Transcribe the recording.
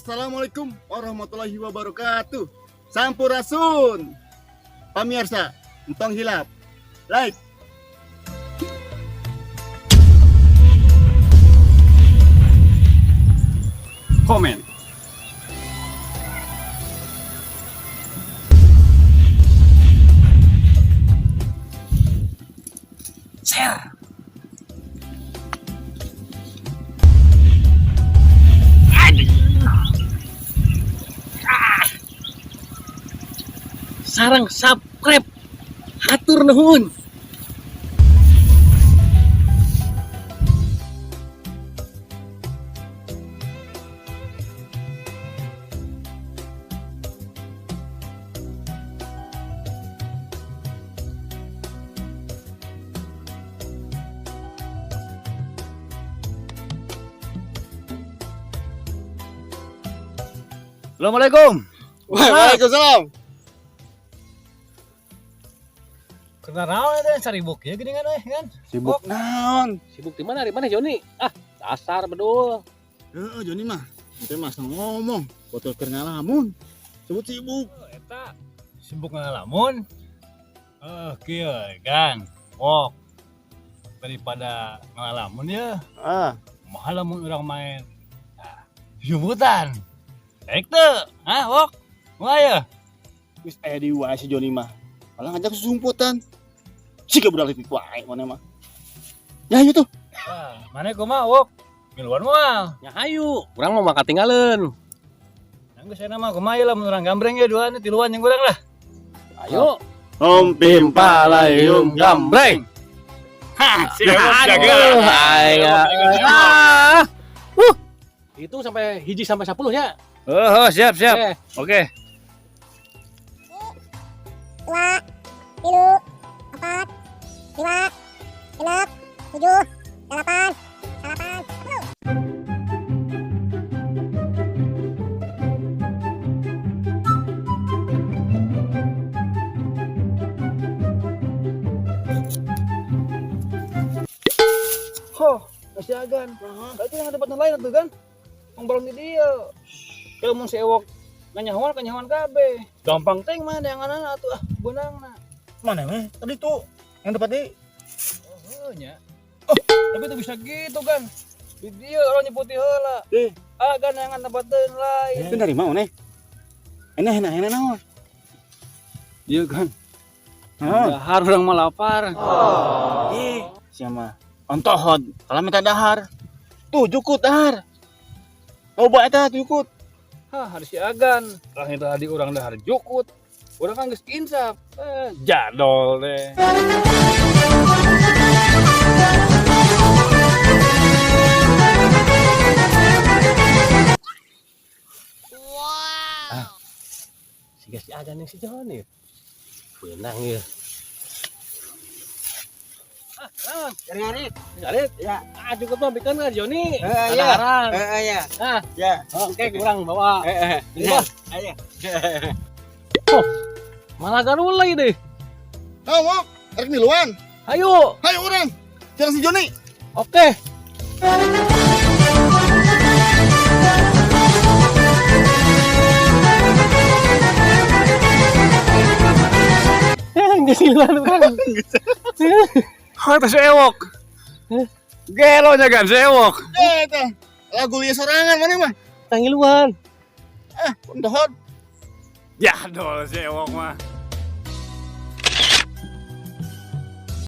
Assalamualaikum warahmatullahi wabarakatuh. Sampurasun. Pamirsa, entong hilap. Like. Komen. Share. Sarang subscribe, hatur nuhun. Assalamualaikum. Waalaikumsalam. Karena naon eta saribuk ya gini kan? Sibuk naon? Sibuk di mana Joni? Dasar bedul. Joni mah. Kita mah ngomong, botol keur ngalamun. Sebut sibuk. Eta sibuk ngalamun. Kieu kan. Wok. Daripada ngalamun ya, mahal lamun urang main. Jumbutan. Baik tuh. Wok. Moal ya. Wis aya di wae si Joni mah. Malah ngajak susumputan. Siga budak leutik wae mana mah. Ya ayo tuh. Mana kumaha Wok? Miluan moal. Ya hayu, urang mau makan tinggalin. Geus cenah mah kumaha lah mun urang gambreng ge duaan tiluan jeung urang lah. Ayo. Om pimpalayum gambreng. Itu sampai hiji sampai 10 ya. Siap. Oke. 2, 3, 4, 5, 6, 7, 8, 10. Masih agan. Berarti yang ada tempat lain tuh kan? Ngomong di dia. Kalau mau sewok kanyahoan kabeh. Gampang teng mah yang anak atuh beunangna. Mana mah? Tadi tuh yang tepat di. Nya. Tapi itu bisa gitu kan. Di dia orang nyebuti heula. Agan yang tempat lain. Itu dari mana nih? Enak naon? Iya kan. Dahar urang mah lapar. Siapa? Ontohod, kalau minta dahar. Tuh jukut dahar. Coba eta jukut. Harus si agan. Lah itu tadi urang dahar jukut. Urang kan geus insaf. Jadol deh. Wow. Si agan yang si Joni. Beunang ya. Cari-cari. Ya, cukup mah bikin ka Joni. Iya. Ya. Oke, kurang bawa. Ya. Malah garul lagi deh. Mau, rek miluan. Ayo. Hayo orang. Jangan si Joni. Oke. Nggak siluan kan? Itu sewok. Gelonya kan sewok. Eta. Lagu lieu sorangan mana mah? Tangiluan. Ontohod. Jadol sewok mah.